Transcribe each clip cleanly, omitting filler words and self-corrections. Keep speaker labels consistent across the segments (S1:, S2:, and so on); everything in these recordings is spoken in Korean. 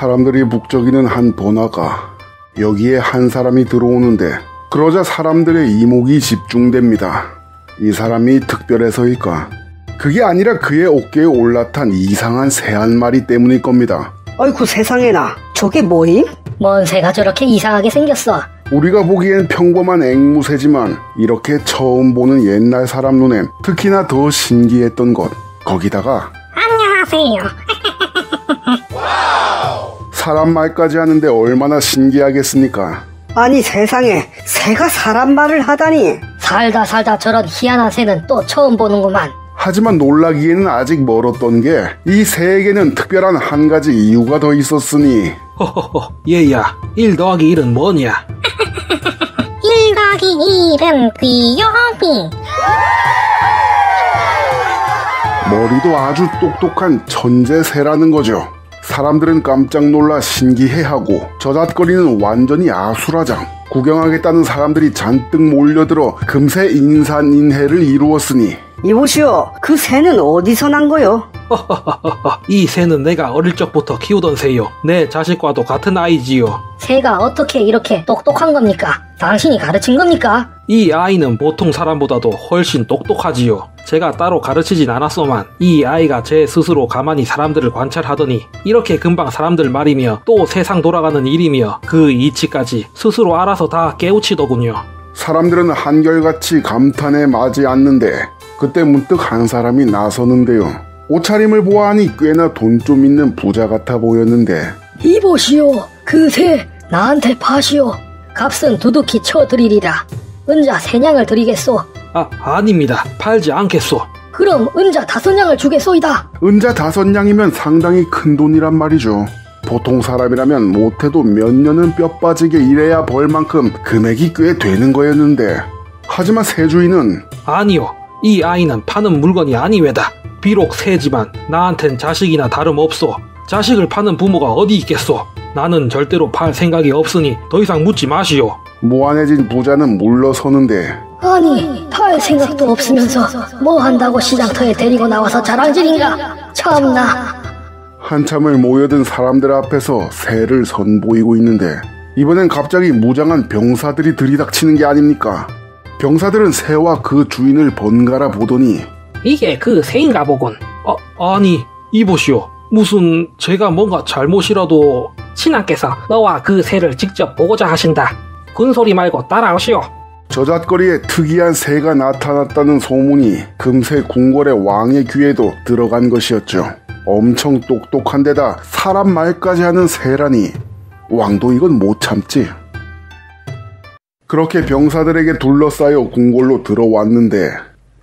S1: 사람들이 북적이는 한 번화가. 여기에 한 사람이 들어오는데 그러자 사람들의 이목이 집중됩니다. 이 사람이 특별해서일까? 그게 아니라 그의 어깨에 올라탄 이상한 새 한 마리 때문일 겁니다.
S2: 아이고 세상에나, 저게 뭐임?
S3: 뭔 새가 저렇게 이상하게 생겼어?
S1: 우리가 보기엔 평범한 앵무새지만 이렇게 처음 보는 옛날 사람 눈엔 특히나 더 신기했던 것. 거기다가
S3: 안녕하세요.
S1: 사람 말까지 하는데 얼마나 신기하겠습니까?
S2: 아니 세상에, 새가 사람 말을 하다니.
S3: 살다 저런 희한한 새는 또 처음 보는구만.
S1: 하지만 놀라기에는 아직 멀었던 게 이 새에게는 특별한 한 가지 이유가 더 있었으니.
S4: 허허허, 얘야, 1 더하기 1은 뭐냐?
S3: 1 더하기 1은 귀요미.
S1: 머리도 아주 똑똑한 천재 새라는 거죠. 사람들은 깜짝 놀라 신기해하고 저잣거리는 완전히 아수라장. 구경하겠다는 사람들이 잔뜩 몰려들어 금세 인산인해를 이루었으니.
S2: 이보시오, 그 새는 어디서 난 거요?
S4: 이 새는 내가 어릴 적부터 키우던 새요. 내 자식과도 같은 아이지요.
S3: 새가 어떻게 이렇게 똑똑한 겁니까? 당신이 가르친 겁니까?
S4: 이 아이는 보통 사람보다도 훨씬 똑똑하지요. 제가 따로 가르치진 않았소만 이 아이가 제 스스로 가만히 사람들을 관찰하더니 이렇게 금방 사람들 말이며 또 세상 돌아가는 일이며 그 이치까지 스스로 알아서 다 깨우치더군요.
S1: 사람들은 한결같이 감탄에 맞지 않는데 그때 문득 한 사람이 나서는데요. 옷차림을 보아하니 꽤나 돈 좀 있는 부자 같아 보였는데.
S3: 이보시오, 그 새 나한테 파시오. 값은 두둑히 쳐드리리라. 은자 3냥을 드리겠소.
S4: 아닙니다. 팔지 않겠소.
S3: 그럼 은자 5냥을 주겠소이다.
S1: 은자 5냥이면 상당히 큰 돈이란 말이죠. 보통 사람이라면 못해도 몇 년은 뼈 빠지게 일해야 벌 만큼 금액이 꽤 되는 거였는데. 하지만 새 주인은
S4: 아니요, 이 아이는 파는 물건이 아니외다. 비록 새지만 나한텐 자식이나 다름없소. 자식을 파는 부모가 어디 있겠소. 나는 절대로 팔 생각이 없으니 더 이상 묻지 마시오.
S1: 무안해진 부자는 물러서는데.
S3: 아니, 팔 생각도 없으면서 뭐 한다고 시장터에 데리고 나와서 자랑질인가? 참나.
S1: 한참을 모여든 사람들 앞에서 새를 선보이고 있는데 이번엔 갑자기 무장한 병사들이 들이닥치는 게 아닙니까? 병사들은 새와 그 주인을 번갈아 보더니
S4: 이게 그 새인가 보군. 아니, 이보시오. 무슨 제가 뭔가 잘못이라도 신하께서 너와 그 새를 직접 보고자 하신다. 군소리 말고 따라오시오.
S1: 저잣거리에 특이한 새가 나타났다는 소문이 금세 궁궐의 왕의 귀에도 들어간 것이었죠. 엄청 똑똑한 데다 사람 말까지 하는 새라니 왕도 이건 못 참지. 그렇게 병사들에게 둘러싸여 궁궐로 들어왔는데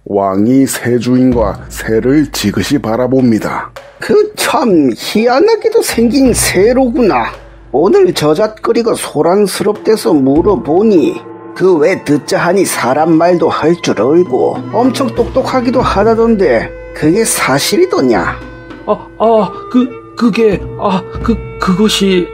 S1: 왕이 새 주인과 새를 지그시 바라봅니다.
S5: 그 참 희한하게도 생긴 새로구나. 오늘 저잣거리가 소란스럽대서 물어보니 그 왜 듣자 하니 사람 말도 할 줄 알고 엄청 똑똑하기도 하다던데 그게 사실이더냐?
S4: 그것이...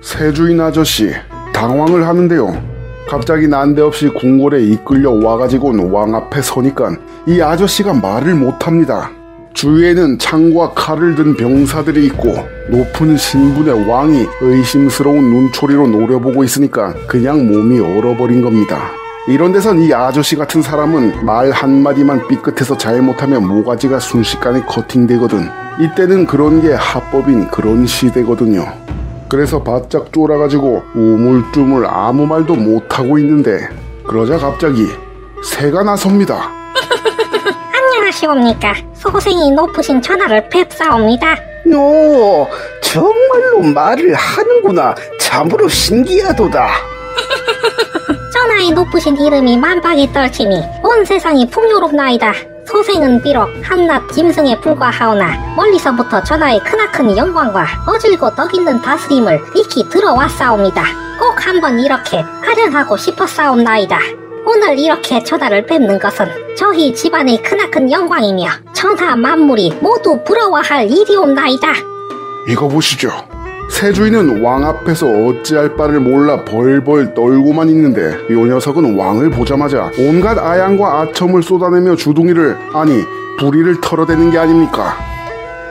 S1: 새 주인 아저씨 당황을 하는데요. 갑자기 난데없이 궁궐에 이끌려 와가지고는 왕 앞에 서니까 이 아저씨가 말을 못합니다. 주위에는 창과 칼을 든 병사들이 있고 높은 신분의 왕이 의심스러운 눈초리로 노려보고 있으니까 그냥 몸이 얼어버린 겁니다. 이런 데선 이 아저씨 같은 사람은 말 한마디만 삐끗해서 잘못하면 모가지가 순식간에 커팅되거든. 이때는 그런 게 합법인 그런 시대거든요. 그래서 바짝 쫄아가지고 우물쭈물 아무 말도 못하고 있는데 그러자 갑자기 새가 나섭니다.
S3: 안녕하시옵니까. 소생이 높으신 전하를 뵙사옵니다.
S5: 너 정말로 말을 하는구나. 참으로 신기하도다.
S3: 전하의 높으신 이름이 만방에 떨치니 온 세상이 풍요롭나이다. 소생은 비록 한낱 짐승에 불과하오나 멀리서부터 전하의 크나큰 영광과 어질고 덕있는 다스림을 익히 들어왔사옵니다. 꼭 한번 이렇게 아련하고 싶었사옵나이다. 오늘 이렇게 전하를 뵙는 것은 저희 집안의 크나큰 영광이며 천하 만물이 모두 부러워할 일이옵나이다.
S1: 이거 보시죠. 새 주인은 왕 앞에서 어찌할 바를 몰라 벌벌 떨고만 있는데 요 녀석은 왕을 보자마자 온갖 아양과 아첨을 쏟아내며 주둥이를, 아니 부리를 털어대는 게 아닙니까?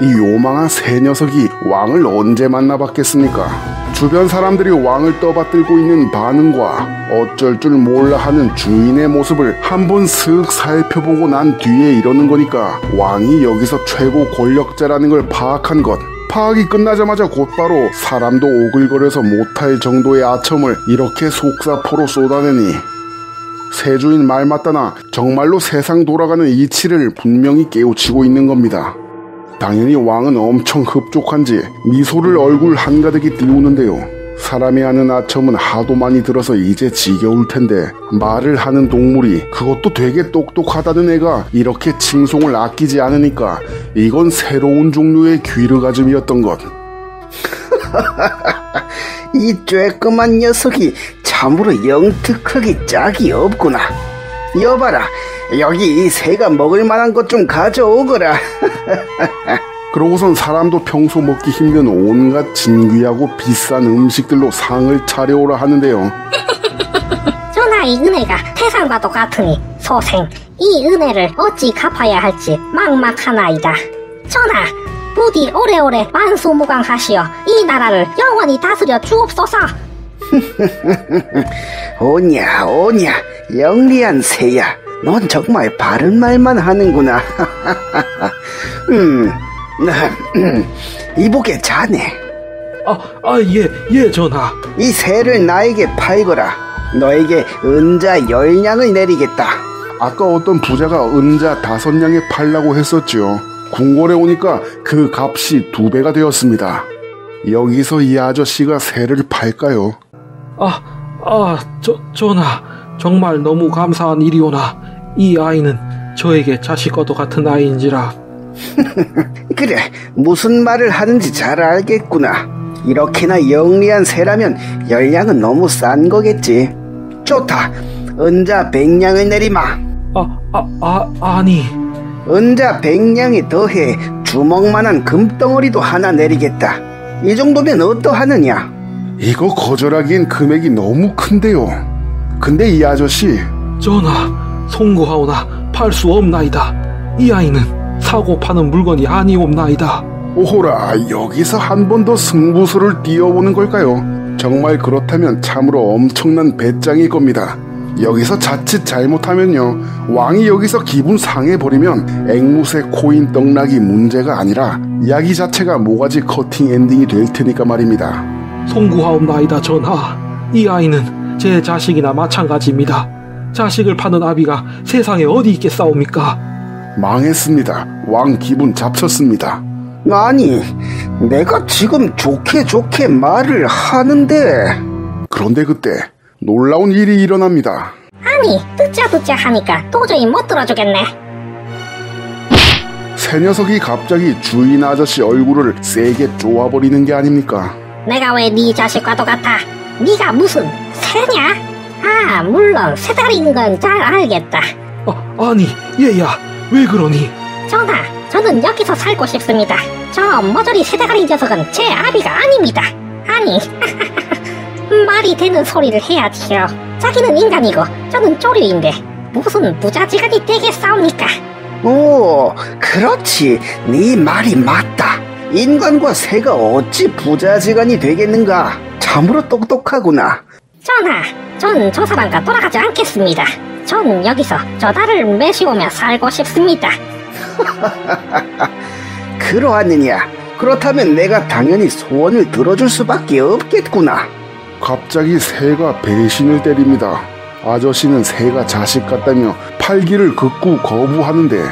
S1: 이 요망한 새 녀석이 왕을 언제 만나봤겠습니까? 주변 사람들이 왕을 떠받들고 있는 반응과 어쩔 줄 몰라 하는 주인의 모습을 한번 슥 살펴보고 난 뒤에 이러는 거니까 왕이 여기서 최고 권력자라는 걸 파악한 것. 파악이 끝나자마자 곧바로 사람도 오글거려서 못할 정도의 아첨을 이렇게 속사포로 쏟아내니 새 주인 말 맞다나 정말로 세상 돌아가는 이치를 분명히 깨우치고 있는 겁니다. 당연히 왕은 엄청 흡족한지 미소를 얼굴 한가득이 띄우는데요. 사람이 하는 아첨은 하도 많이 들어서 이제 지겨울 텐데 말을 하는 동물이 그것도 되게 똑똑하다는 애가 이렇게 칭송을 아끼지 않으니까 이건 새로운 종류의 귀르가즘이었던 것.
S5: 이 쬐끄만 녀석이 참으로 영특하기 짝이 없구나. 여봐라, 여기 이 새가 먹을 만한 것 좀 가져오거라.
S1: 그러고선 사람도 평소 먹기 힘든 온갖 진귀하고 비싼 음식들로 상을 차려오라 하는데요.
S3: 전하 이 은혜가 태산과도 같으니 소생 이 은혜를 어찌 갚아야 할지 막막하나이다. 전하 부디 오래오래 만수무강하시어 이 나라를 영원히 다스려 주옵소서.
S5: 오냐 오냐 영리한 새야, 넌 정말 바른 말만 하는구나. 이보게 자네,
S4: 예, 전하.
S5: 이 새를 나에게 팔거라. 너에게 은자 10냥을 내리겠다.
S1: 아까 어떤 부자가 은자 5냥에 팔라고 했었죠. 궁궐에 오니까 그 값이 2배가 되었습니다. 여기서 이 아저씨가 새를 팔까요?
S4: 전하. 정말 너무 감사한 일이오나 이 아이는 저에게 자식과도 같은 아이인지라.
S5: 그래, 무슨 말을 하는지 잘 알겠구나. 이렇게나 영리한 새라면 10냥은 너무 싼 거겠지. 좋다, 은자 100냥을 내리마.
S4: 아니.
S5: 은자 100냥에 더해 주먹만한 금덩어리도 하나 내리겠다. 이 정도면 어떠하느냐?
S1: 이거 거절하기엔 금액이 너무 큰데요. 근데 이 아저씨,
S4: 전하, 송구하오나 팔 수 없나이다. 이 아이는 사고 파는 물건이 아니옵나이다.
S1: 오호라, 여기서 한 번 더 승부수를 띄워보는 걸까요? 정말 그렇다면 참으로 엄청난 배짱일 겁니다. 여기서 자칫 잘못하면요, 왕이 여기서 기분 상해버리면 앵무새 코인 떡락이 문제가 아니라 이야기 자체가 모가지 커팅 엔딩이 될 테니까 말입니다.
S4: 송구하옵나이다 전하. 이 아이는 제 자식이나 마찬가지입니다. 자식을 파는 아비가 세상에 어디 있겠사옵니까?
S1: 망했습니다. 왕 기분 잡쳤습니다.
S5: 아니, 내가 지금 좋게 말을 하는데.
S1: 그런데 그때 놀라운 일이 일어납니다.
S3: 아니 듣자 하니까 도저히 못 들어주겠네.
S1: 새 녀석이 갑자기 주인 아저씨 얼굴을 세게 쪼아버리는 게 아닙니까?
S3: 내가 왜 네 자식과도 같아? 네가 무슨 새냐? 물론 새다리인 건 잘 알겠다.
S4: 아니 얘야, 왜 그러니?
S3: 전하, 저는 여기서 살고 싶습니다. 저 머저리 새다리 녀석은 제 아비가 아닙니다. 아니 말이 되는 소리를 해야지요. 자기는 인간이고 저는 조류인데 무슨 부자지간이 되겠사옵니까?
S5: 오, 그렇지, 네 말이 맞다. 인간과 새가 어찌 부자지간이 되겠는가? 참으로 똑똑하구나.
S3: 전하, 전 저 사람과 돌아가지 않겠습니다. 전 여기서 저 달을 매시오며 살고 싶습니다.
S5: 그러하느냐? 그렇다면 내가 당연히 소원을 들어줄 수밖에 없겠구나.
S1: 갑자기 새가 배신을 때립니다. 아저씨는 새가 자식 같다며 팔기를 극구 거부하는데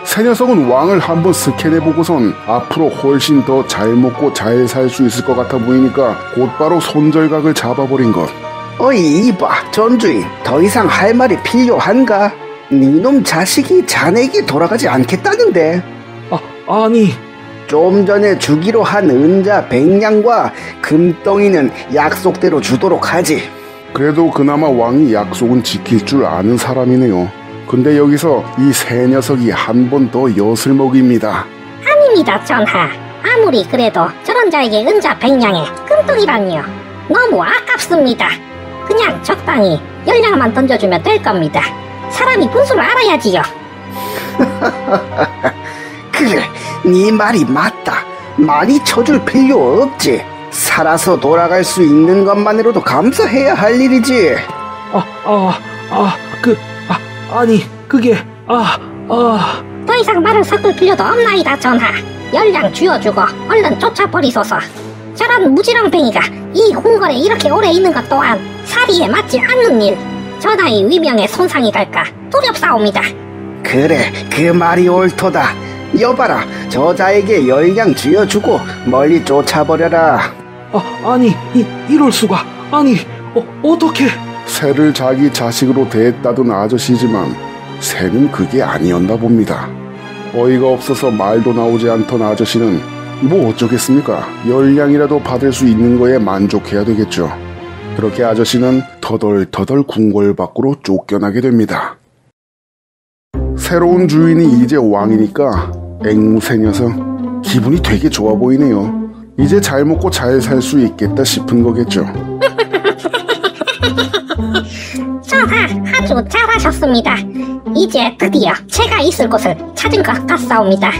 S1: 새 녀석은 왕을 한번 스캔해보고선 앞으로 훨씬 더 잘 먹고 잘 살 수 있을 것 같아 보이니까 곧바로 손절각을 잡아버린 것.
S5: 어이, 이봐 전주인, 더 이상 할 말이 필요한가? 니놈 자식이 자네에게 돌아가지 않겠다는데.
S4: 아니.
S5: 좀 전에 주기로 한 은자 100냥과 금덩이는 약속대로 주도록 하지.
S1: 그래도 그나마 왕이 약속은 지킬 줄 아는 사람이네요. 근데 여기서 이 새 녀석이 한 번 더 엿을 먹입니다.
S3: 아닙니다, 전하. 아무리 그래도 저런 자에게 은자 100냥에 금덩이라니요. 너무 아깝습니다. 그냥 적당히 10냥만 던져주면 될 겁니다. 사람이 분수를 알아야지요.
S5: 그래, 네 말이 맞다. 많이 쳐줄 필요 없지. 살아서 돌아갈 수 있는 것만으로도 감사해야 할 일이지.
S4: 아니, 그게,
S3: 더 이상 말을 섞을 필요도 없나이다, 전하. 열량 쥐어주고 얼른 쫓아버리소서. 저런 무지렁뱅이가 이 궁궐에 이렇게 오래 있는 것 또한 사리에 맞지 않는 일. 전하의 위명에 손상이 갈까 두렵사옵니다.
S5: 그래, 그 말이 옳도다. 여봐라, 저자에게 열량 쥐어주고 멀리 쫓아버려라.
S4: 이럴 수가. 아니, 어떻게.
S1: 새를 자기 자식으로 대했다던 아저씨지만 새는 그게 아니었나 봅니다. 어이가 없어서 말도 나오지 않던 아저씨는 뭐 어쩌겠습니까? 열량이라도 받을 수 있는 거에 만족해야 되겠죠. 그렇게 아저씨는 터덜터덜 궁궐 밖으로 쫓겨나게 됩니다. 새로운 주인이 이제 왕이니까 앵무새 녀석 기분이 되게 좋아 보이네요. 이제 잘 먹고 잘 살 수 있겠다 싶은 거겠죠.
S3: 전하, 아주 잘하셨습니다. 이제 드디어 제가 있을 곳을 찾은 것 같사옵니다.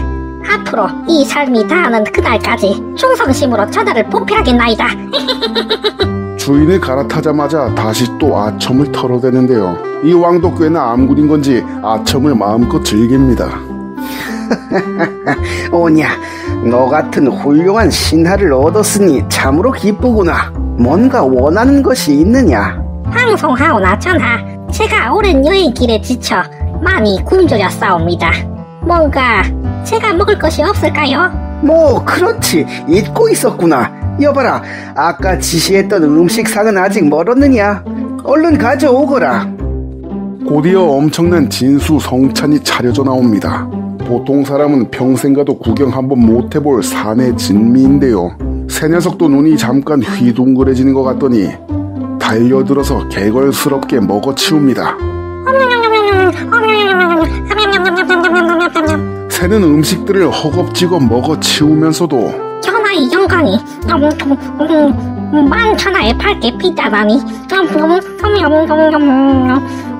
S3: 앞으로 이 삶이 다하는 그날까지 충성심으로 전하를 보필하겠나이다.
S1: 주인을 갈아타자마자 다시 또 아첨을 털어대는데요. 이 왕도 꽤나 암군인 건지 아첨을 마음껏 즐깁니다.
S5: 오냐, 너 같은 훌륭한 신하를 얻었으니 참으로 기쁘구나. 뭔가 원하는 것이 있느냐?
S3: 방송하오나 전하, 제가 오랜 여행길에 지쳐 많이 굶주렸사옵니다. 뭔가 제가 먹을 것이 없을까요?
S5: 뭐 그렇지, 잊고 있었구나. 여봐라, 아까 지시했던 음식상은 아직 멀었느냐? 얼른 가져오거라.
S1: 곧이어 엄청난 진수성찬이 차려져 나옵니다. 보통 사람은 평생 가도 구경 한번 못 해볼 산의 진미인데요. 새 녀석도 눈이 잠깐 휘둥그레지는 것 같더니 달려들어서 개걸스럽게 먹어치웁니다. 새는 음식들을 허겁지겁 먹어치우면서도
S3: 전하의 영광이 만천하에 밝게 빛나다니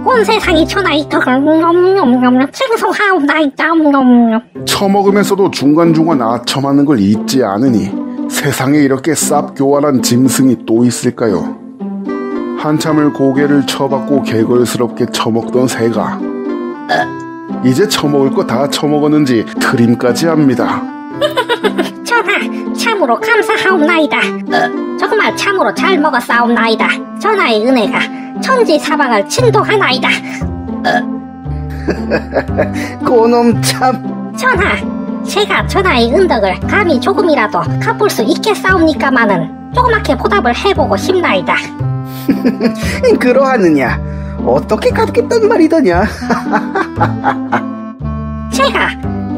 S3: 온 세상이 전하의 덕을 칭송하옵나이다.
S1: 처먹으면서도 중간중간 아첨하는 걸 잊지 않으니 세상에 이렇게 쌉교활한 짐승이 또 있을까요? 한참을 고개를 쳐박고 개걸스럽게 처먹던 새가 이제 처먹을 거 다 처먹었는지 트림까지 합니다.
S3: 전하, 참으로 감사하옵나이다. 정말 참으로 잘 먹었사옵나이다. 전하의 은혜가 천지사방을 진동하나이다.
S5: 그놈 참.
S3: 전하, 제가 전하의 은덕을 감히 조금이라도 갚을 수 있겠사옵니까마는 조그맣게 보답을 해보고 싶나이다.
S5: 그러하느냐? 어떻게 갚겠단 말이더냐?
S3: 제가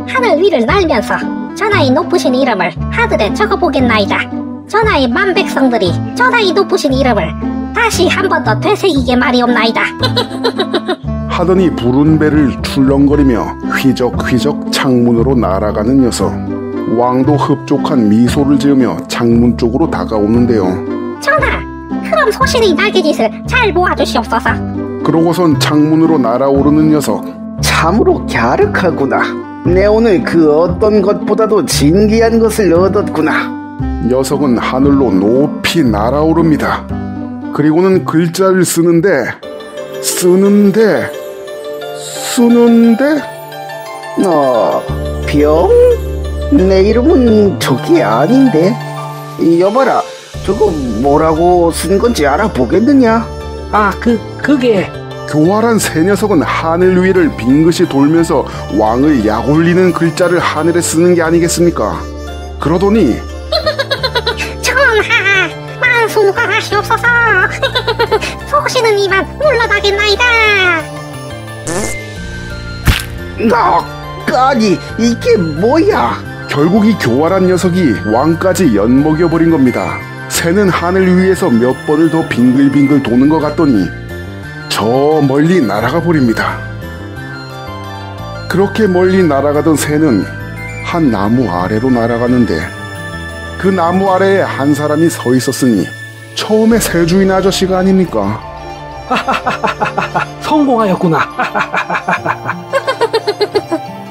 S3: 하늘 위를 날면서 전하의 높으신 이름을 하늘에 적어보겠나이다. 전하의 만백성들이 전하의 높으신 이름을 다시 한 번 더 되새기게 말이옵나이다.
S1: 하더니 푸른 배를 출렁거리며 휘적휘적 창문으로 날아가는 녀석. 왕도 흡족한 미소를 지으며 창문 쪽으로 다가오는데요.
S3: 전하, 그럼 소신의 날개짓을 잘 모아주시옵소서.
S1: 그러고선 창문으로 날아오르는 녀석.
S5: 참으로 갸륵하구나. 내 오늘 그 어떤 것보다도 진귀한 것을 얻었구나.
S1: 녀석은 하늘로 높이 날아오릅니다. 그리고는 글자를 쓰는데
S5: 병? 내 이름은 저게 아닌데. 여봐라, 저거 뭐라고 쓴 건지 알아보겠느냐?
S4: 그게.
S1: 교활한 새 녀석은 하늘 위를 빙긋이 돌면서 왕을 약올리는 글자를 하늘에 쓰는 게 아니겠습니까? 그러더니
S3: 전하, 만수무강하시옵소서. 소시는 이만 물러나겠나이다.
S5: 아니, 이게 뭐야?
S1: 결국 이 교활한 녀석이 왕까지 엿먹여버린 겁니다. 새는 하늘 위에서 몇 번을 더 빙글빙글 도는 것 같더니 저 멀리 날아가 버립니다. 그렇게 멀리 날아가던 새는 한 나무 아래로 날아가는데 그 나무 아래에 한 사람이 서 있었으니 처음에 새 주인 아저씨가 아닙니까?
S4: 성공하였구나.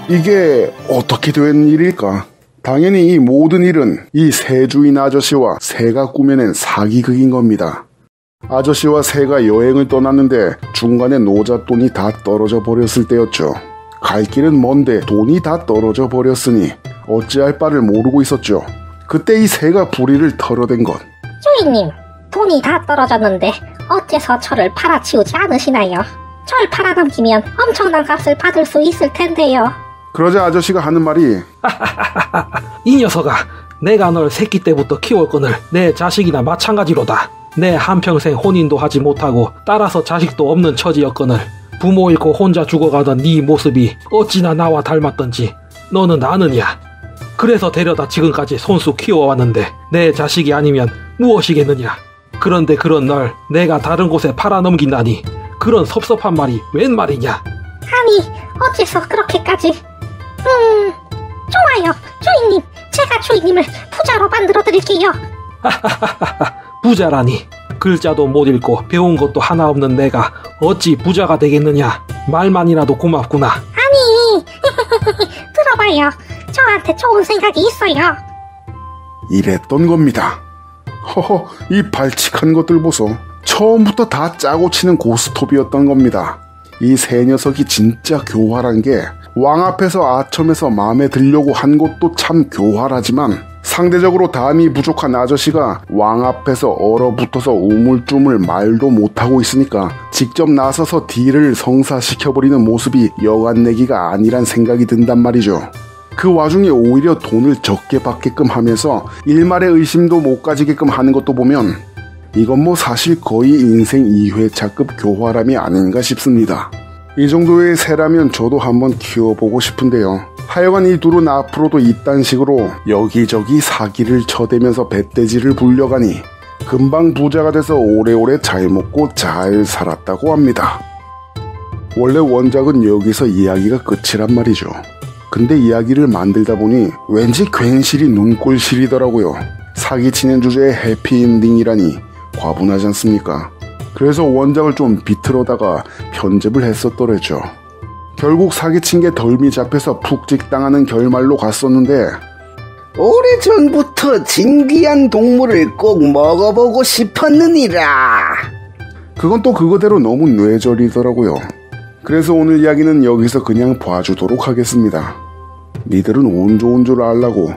S1: 이게 어떻게 된 일일까? 당연히 이 모든 일은 이 새 주인 아저씨와 새가 꾸며낸 사기극인 겁니다. 아저씨와 새가 여행을 떠났는데 중간에 노잣돈이 다 떨어져 버렸을 때였죠. 갈 길은 먼데 돈이 다 떨어져 버렸으니 어찌할 바를 모르고 있었죠. 그때 이 새가 불의를 털어댄 것.
S3: 주인님, 돈이 다 떨어졌는데 어째서 철을 팔아치우지 않으시나요? 철 팔아넘기면 엄청난 값을 받을 수 있을 텐데요.
S1: 그러자 아저씨가 하는 말이
S4: 이 녀석아, 내가 널 새끼 때부터 키웠거늘 내 자식이나 마찬가지로다. 내 한평생 혼인도 하지 못하고 따라서 자식도 없는 처지였거늘 부모 잃고 혼자 죽어가던 네 모습이 어찌나 나와 닮았던지 너는 아느냐. 그래서 데려다 지금까지 손수 키워왔는데 내 자식이 아니면 무엇이겠느냐. 그런데 그런 널 내가 다른 곳에 팔아넘긴다니 그런 섭섭한 말이 웬 말이냐.
S3: 아니, 어째서 그렇게까지... 좋아요. 주인님, 제가 주인님을 부자로 만들어드릴게요.
S4: 부자라니. 글자도 못 읽고 배운 것도 하나 없는 내가 어찌 부자가 되겠느냐. 말만이라도 고맙구나.
S3: 아니, 들어봐요. 저한테 좋은 생각이 있어요.
S1: 이랬던 겁니다. 허허, 이 발칙한 것들 보소. 처음부터 다 짜고 치는 고스톱이었던 겁니다. 이 새 녀석이 진짜 교활한 게 왕 앞에서 아첨해서 마음에 들려고 한 것도 참 교활하지만 상대적으로 담이 부족한 아저씨가 왕 앞에서 얼어붙어서 우물쭈물 말도 못하고 있으니까 직접 나서서 딜을 성사시켜버리는 모습이 여간내기가 아니란 생각이 든단 말이죠. 그 와중에 오히려 돈을 적게 받게끔 하면서 일말의 의심도 못 가지게끔 하는 것도 보면 이건 뭐 사실 거의 인생 2회차급 교활함이 아닌가 싶습니다. 이 정도의 새라면 저도 한번 키워보고 싶은데요. 하여간 이 둘은 앞으로도 이딴 식으로 여기저기 사기를 쳐대면서 뱃돼지를 불려가니 금방 부자가 돼서 오래오래 잘 먹고 잘 살았다고 합니다. 원래 원작은 여기서 이야기가 끝이란 말이죠. 근데 이야기를 만들다 보니 왠지 괜시리 눈꼴실이더라고요. 사기치는 주제의 해피엔딩이라니 과분하지 않습니까? 그래서 원작을 좀 비틀어다가 편집을 했었더랬죠. 결국 사기친 게 덜미 잡혀서 푹찍당하는 결말로 갔었는데
S5: 오래전부터 진귀한 동물을 꼭 먹어보고 싶었느니라.
S1: 그건 또 그거대로 너무 뇌절이더라고요. 그래서 오늘 이야기는 여기서 그냥 봐주도록 하겠습니다. 니들은 운 좋은 줄 알라고